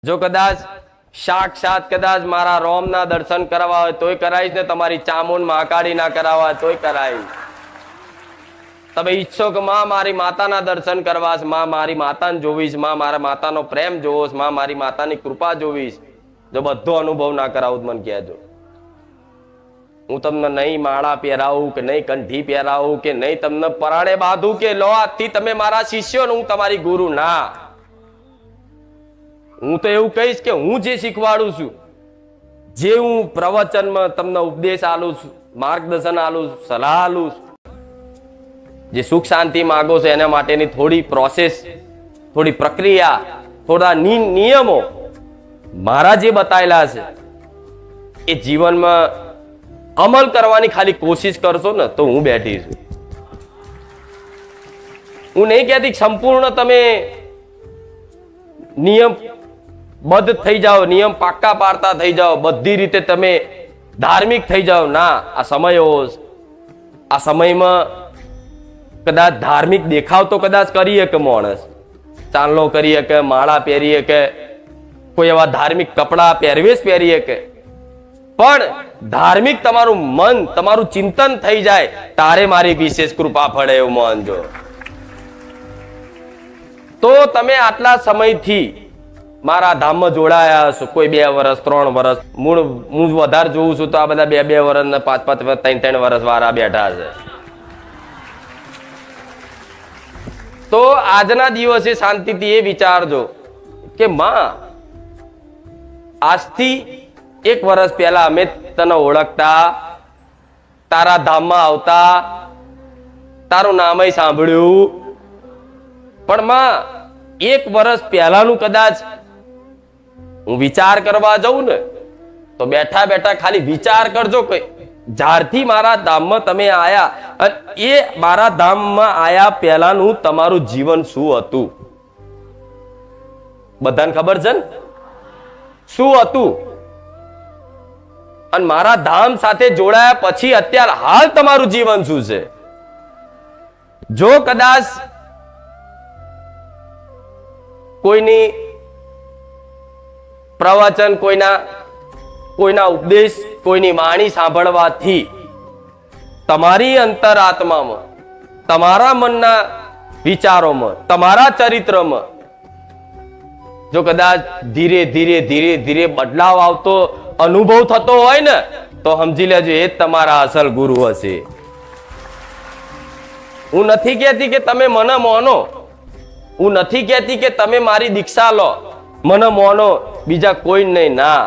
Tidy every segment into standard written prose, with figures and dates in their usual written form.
જો કદાચ સાક્ષાત કદાચ મારા રોમના દર્શન કરવા હોય તોય કરાવીશ ને તમારી ચામુંડ મહાકાળી ના કરાવવા હોય તોય કરાવીશ. તમે ઈચ્છો કે માં મારી માતાના દર્શન કરવા, માં મારી માતાને જોવીશ, માં મારા માતાનો પ્રેમ જોવીશ, માં મારી માતાની કૃપા જોવીશ, જો બધો અનુભવ ના કરાવું મને કહેજો. હું તમને નહીં માળા પહેરાવું કે નહીં કંઠી પહેરાવું કે નહીં તમને પરાણે બાંધું કે લો આજથી તમે મારા શિષ્યો ને હું તમારી ગુરુ, ના. હું તો એવું કહીશ કે હું જે શીખવાડું છું, જે હું પ્રવચનમાં તમને ઉપદેશ આલું છું, માર્ગદર્શન આલું છું, સલાહ આલું છું, જે સુખ શાંતિ માગો છો એના માટેની થોડી પ્રોસેસ, થોડી પ્રક્રિયા, થોડા નિયમો મારા જે બતાવેલા છે એ જીવનમાં અમલ કરવાની ખાલી કોશિશ કરશો ને તો હું બેઠી છું. હું નહીં કહેતી સંપૂર્ણ તમે નિયમ બદ્ધ થઈ જાઓ, નિયમ પાક્કા પાડતા થઈ જાઓ, બધી રીતે તમે ધાર્મિક થઈ જાઓ, ના. આ સમયમાં કદાચ ધાર્મિક દેખાવ તો કદાચ કરીએ કે માણસ ચાંદલો કરીએ કે માળા પહેરીએ કે કોઈ એવા ધાર્મિક કપડા પહેરવેશ પહેરીએ કે, પણ ધાર્મિક તમારું મન, તમારું ચિંતન થઈ જાય તારે મારી વિશેષ કૃપા ફળે એવું માનજો. તો તમે આટલા સમયથી મારા ધામમાં જોડાયા છો, કોઈ 2 વર્ષ 3 વર્ષ, હું વધારે જોઉં છું તો આ બધા 2 વર્ષ ને 5 વર્ષ 3 વર્ષ વાળા બેઠા છે. તો આજના દિવસે શાંતિથી એ વિચારજો કે માં આજથી 1 વર્ષ પહેલા અમે તને ઓળખતા, તારા ધામમાં આવતા, તારું નામય સાંભળ્યું, પણ માં 1 વર્ષ પહેલાનું કદાચ હું વિચાર કરવા જાઉં ને તો બેઠા બેઠા ખાલી વિચાર કરજો કે જ્યારથી મારા ધામમાં તમે આયા અને એ મારા ધામમાં આયા પહેલાનું તમારું જીવન શું હતું, બધાને ખબર છે ને શું હતું, અને મારા ધામ સાથે જોડાયા પછી અત્યારે હાલ તમારું જીવન શું છે. જો કદાચ કોઈની પ્રવચન, કોઈના ઉપદેશ, કોઈની વાણી સાંભળવાથી તમારી અંતરાત્મામાં, તમારા મનના વિચારોમાં, તમારા ચરિત્રમાં જો કદાચ ધીરે ધીરે ધીરે ધીરે બદલાવ આવતો અનુભવ થતો હોય ને તો સમજી લેજો એ જ તમારા અસલ ગુરુ હશે. હું નથી કહેતી કે તમે મને માનો, હું નથી કહેતી કે તમે મારી દીક્ષા લો, મને માનો, બીજા કોઈ નહીં, ના.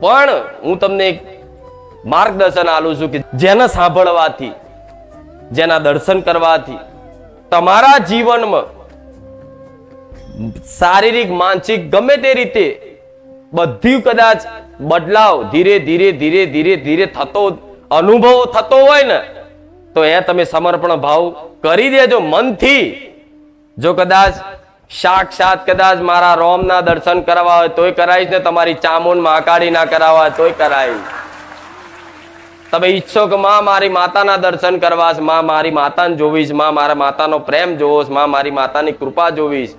પણ હું તમને એક માર્ગદર્શન આલું છું કે જેને સાંભળવાથી, જેના દર્શન કરવાથી તમારા જીવનમાં શારીરિક, માનસિક ગમે તે રીતે બધી કદાચ બદલાવ ધીરે ધીરે ધીરે ધીરે ધીરે થતો અનુભવ થતો હોય ને તો એ તમે સમર્પણ ભાવ કરી દેજો મનથી. જો કદાચ સાક્ષાત કદાચ મારા રોમના દર્શન કરવા હોય તોય કરાવીશ ને તમારી ચામુંડ મહાકાળી ના કરાવવા હોય તોય કરાવીશ. તમે ઈચ્છો કે માં મારી માતાના દર્શન કરવા, માં મારી માતાને જોવીશ, માં મારા માતાનો પ્રેમ જોવીશ, માં મારી માતાની કૃપા જોવીશ,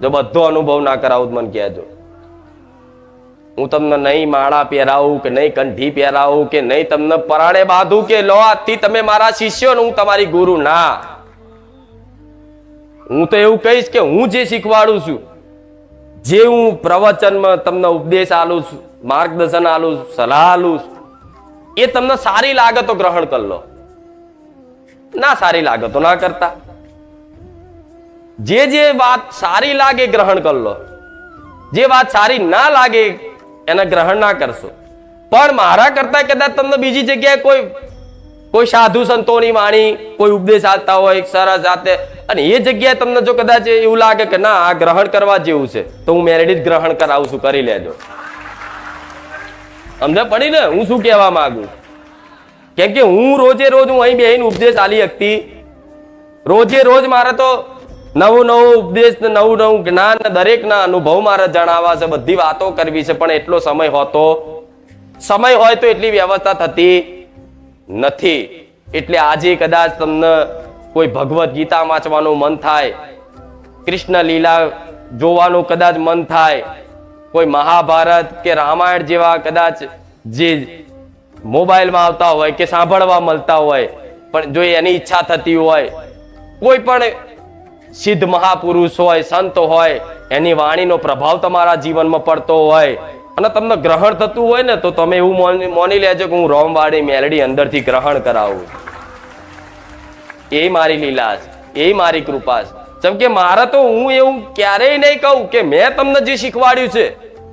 જો બધો અનુભવ ના કરાવું મને કહેજો. હું તમને નહીં માળા પહેરાવું કે નહીં કંઠી પહેરાવું કે નહીં તમને પરાણે બાંધું કે લો આજથી તમે મારા શિષ્યો ને હું તમારી ગુરુ, ના. હું તો એવું કહીશ કે હું જે શીખવાડું છું, જે હું પ્રવચનમાં તમને ઉપદેશ આલું છું, માર્ગદર્શન આલું છું, સલાહ આલું છું, એ તમને સારી લાગે તો ગ્રહણ કરી લો, ના સારી લાગે તો ના કરતા. જે વાત સારી લાગે ગ્રહણ કરી લો, જે વાત સારી ના લાગે એને ગ્રહણ ના કરશો. પણ મારા કરતા કદાચ તમને બીજી જગ્યાએ કોઈ સાધુ સંતોની વાણી, કોઈ ઉપદેશ આપતા હોય સરસ જાતે, અને એ જગ્યાએ તમને જો કદાચ એવું લાગે કે ના આ ગ્રહણ કરવા જેવું છે તો હું મેરેડી જ ગ્રહણ કરાવું છું, કરી લેજો. સમજ પડી ને હું શું કહેવા માંગુ? કેમ કે હું રોજે રોજ હું અહીં બેહીને ઉપદેશ આલી શકતી, રોજે રોજ મારે તો નવું ઉપદેશ, નવું જ્ઞાન, દરેકના અનુભવ મારે જણાવવા છે, બધી વાતો કરવી છે, પણ એટલો સમય હોય તો એટલી વ્યવસ્થા થતી નથી. એટલે આજે કદાચ તમને કોઈ ભગવદ્ ગીતા વાંચવાનું મન થાય, કૃષ્ણ લીલા જોવાનું કદાચ મન થાય, કોઈ મહાભારત કે રામાયણ જેવા કદાચ જે મોબાઈલમાં આવતા હોય કે સાંભળવા મળતા હોય, પણ જો એની ઈચ્છા થતી હોય, કોઈ પણ સિદ્ધ મહાપુરુષ હોય, સંત હોય, એની વાણીનો પ્રભાવ તમારા જીવનમાં પડતો હોય અને તમને ગ્રહણ થતું હોય ને, તો તમે એવું માની લેજો કે હું રોમવાળી મેલડી અંદરથી ગ્રહણ કરાવું. એ મારી લીલા છે, એ મારી કૃપા છે. જેમ કે મારે તો હું એવું ક્યારેય નહીં કહું કે મેં તમને જે શીખવાડ્યું છે,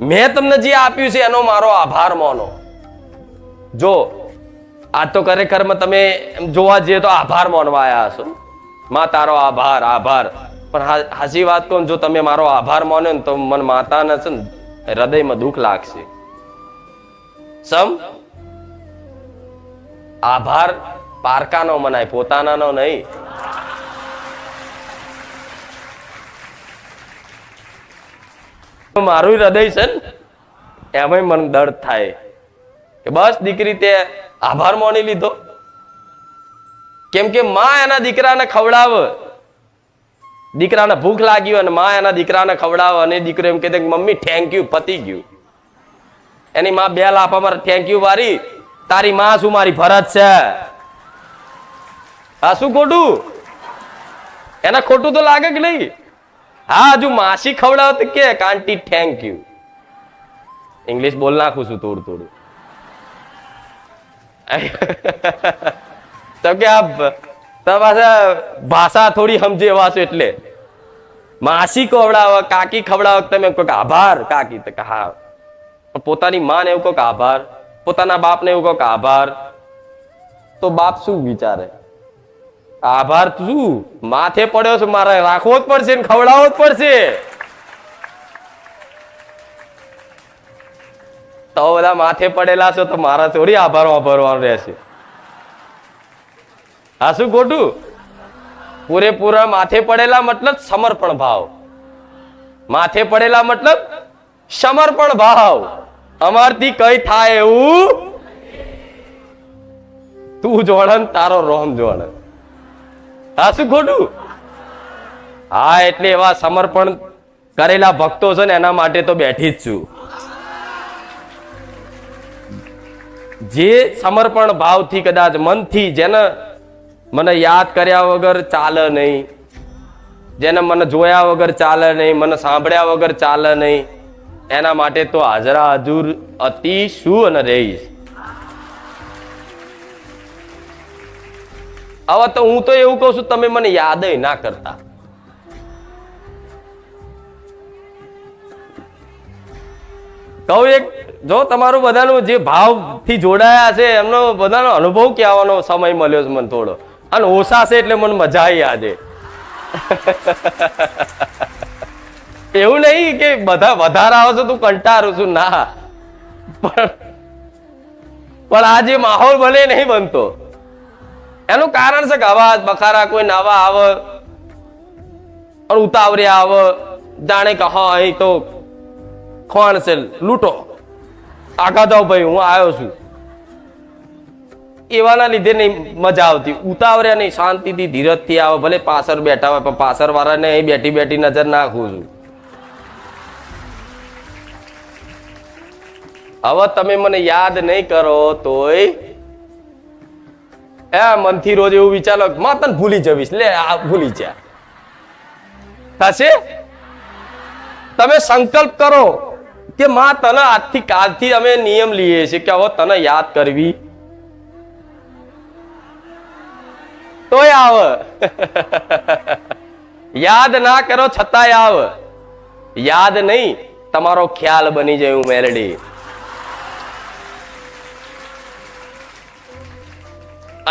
મેં તમને જે આપ્યું છે, એનો મારો આભાર માનો. જો આ તો ખરેખરમાં તમે જોવા જઈએ તો આભાર માનવા આવ્યા હશો. માં તારો આભાર, આભાર. પણ હાચી વાત કહું, જો તમે મારો આભાર માનો ને તો મને માતાને છે ને હૃદયમાં દુઃખ લાગશે. સમ આભાર પારકાનો મનાય, પોતાનાનો નહીં. મારું હૃદય છે ને એમાં મને દર્દ થાય કે બસ દીકરી તે આભાર માની લીધો. કેમ કે માં એના દીકરાને ખવડાવે, દીકરાને ભૂખ લાગી હોય અને માં એના દીકરાને ખવડાવે અને દીકરો એમ કહે કે મમ્મી થેન્ક યુ, પતી ગયું. એની માં બે લાફા મારે થેન્ક યુ વારી, તારી માં શું મારી ફરજ છે? આ શું ખોટું? એના ખોટું તો લાગે કે નહીં? હા, હજુ માસી ખવડાવે તો કે આંટી થેન્ક યુ. ઇંગ્લિશ બોલ નાખું છું થોડું થોડું. તો કે આ ભાષા થોડી સમજે એવા છો એટલે માસી ખવડાવે, કાકી ખવડાવે, તમે કહો કે આભાર કાકી, તો કે હા. પોતાની માને એવું કહો કે આભાર, પોતાના બાપને એવું કહો કે આભાર, તો બાપ શું વિચારે? આભાર શું માથે પડ્યો છે, મારે રાખવો જ પડશે ને ખવડાવવો જ પડશે. તો બધા માથે પડેલા છો તો મારા થોડી આભાર વાપરવાનું રહેશે. આ શું ખોટું? પૂરેપૂરા માથે પડેલા મતલબ સમર્પણ ભાવ. માથે પડેલા મતલબ સમર્પણ ભાવ. અમારથી કઈ થાય એવું તું જોડન તારો રોમ જોડન. હા શું ખોટું? હા, એટલે એવા સમર્પણ કરેલા ભક્તો છે ને એના માટે તો બેઠી જ છું. જે સમર્પણ ભાવથી કદાચ મનથી, જેને મને યાદ કર્યા વગર ચાલે નહીં, જેને મને જોયા વગર ચાલે નહીં, મને સાંભળ્યા વગર ચાલે નહીં, એના માટે તો હાજરા હજુર અતિ શું અને રહીશ. હવે તો હું તો એવું કહું છું, તમે મને યાદ ના કરતા. કહું એક, જો તમારું બધાનું જે ભાવથી જોડાયા છે એમનો બધાનો અનુભવ કહેવાનો સમય મળ્યો છે મને થોડો, અને ઓછા છે એટલે મને મજા આવી આજે. એવું નહીં કે બધા વધારે આવે છે તું કંટાળું છું, ના, પણ આ જે માહોલ બને નહીં બનતો એનું કારણ છે કે અવાજ બખારા કોઈ નવા આવે અને ઉતાવળિયા આવે, જાણે કે હા અહીં તો ખોણ છે, લૂંટો, આગા જાઓ ભાઈ હું આવ્યો છું. એવાના લીધે નહીં મજા આવતી. ઉતાવળ્યા નહીં, શાંતિથી ધીરજથી આવે. ભલે પાછળ બેઠા હોય પણ પાછળ વાળાને અહીં બેઠી બેઠી નજર નાખું છું. હવે તમે મને યાદ નહીં કરો તોય મનથી રોજ એવું વિચારો માં તને ભૂલી જવીશ, લે આ ભૂલી જા થશે. તમે સંકલ્પ કરો કે માં તને આજથી કાલથી અમે નિયમ લઈએ છીએ કે હવે તને યાદ કરવી, તોય આવે. યાદ ના કરો છતાંય આવે. યાદ નહીં, તમારો ખ્યાલ બની જાય હું મેલડી.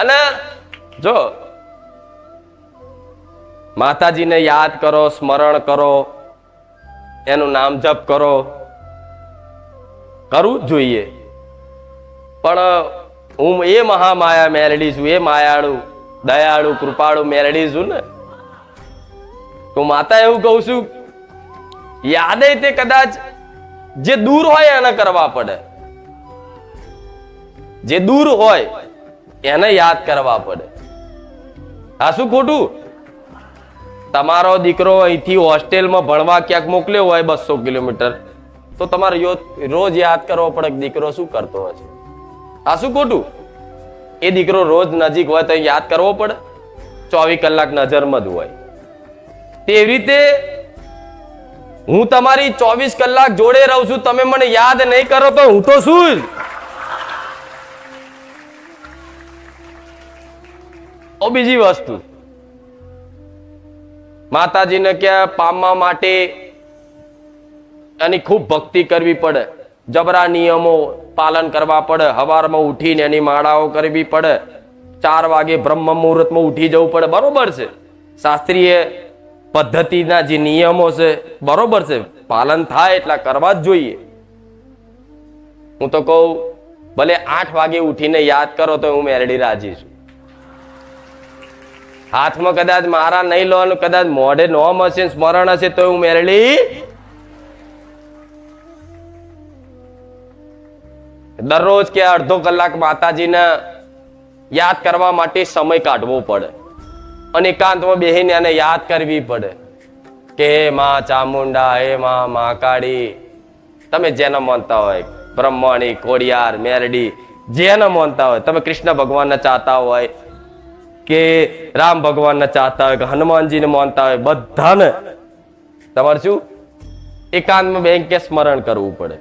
અને જો માતાજીને યાદ કરો, સ્મરણ કરો, એનું નામ જપ કરો, કરવું જ જોઈએ. પણ હું એ મહામાયા મેલડી છું, એ માયાળુ દયાળુ કૃપાળુ મેલડી છું ને, તો માતા એવું કહું છું, યાદે તે કદાચ જે દૂર હોય એને કરવા પડે. જે દૂર હોય એને યાદ કરવા પડે. આ શું ખોટું? તમારો દીકરો અહીંથી હોસ્ટેલમાં ભણવા ક્યાંક મોકલ્યો હોય 200 કિલોમીટર, તો તમારે રોજ યાદ કરવો પડે કે દીકરો શું કરતો હશે. આ શું ખોટું? એ દીકરો રોજ નજીક હોય તો યાદ કરવો પડે? 24 કલાક નજરમાં જ હોય. તેવી રીતે હું તમારી 24 કલાક જોડે રહું છું, તમે મને યાદ નહીં કરો તો હું તો શું? બીજી વસ્તુ, માતાજીને ક્યાં પામવા માટે એની ખૂબ ભક્તિ કરવી પડે, જબરા નિયમો પાલન કરવા પડે, સવારમાં ઉઠીને એની માળાઓ કરવી પડે, 4 વાગે બ્રહ્મ મુહૂર્તમાં ઉઠી જવું પડે. બરોબર છે, શાસ્ત્રીય પદ્ધતિના જે નિયમો છે બરોબર છે, પાલન થાય એટલા કરવા જ જોઈએ. હું તો કહું ભલે 8 વાગે ઉઠીને યાદ કરો તો હું મેરડી રાજી છું. હાથમાં કદાચ મારા નહીં લો, કદાચ મોઢે નોમ હશે, સ્મરણ હશે તો હું મેરડી. દરરોજ કે અડધો કલાક માતાજીને યાદ કરવા માટે સમય કાઢવો પડે અને એકાંતમાં બેહીને એને યાદ કરવી પડે કે હે માં ચામુંડા, હે માં મહાકાળી, તમે જેને માનતા હોય, બ્રહ્મણી, ખોડિયાર, મેરડી, જેને માનતા હોય, તમે કૃષ્ણ ભગવાનને ચાહતા હોય કે રામ ભગવાનને ચાહતા હોય કે હનુમાનજીને માનતા હોય, બધાને તમારે શું એકાંતમાં બેંકે સ્મરણ કરવું પડે.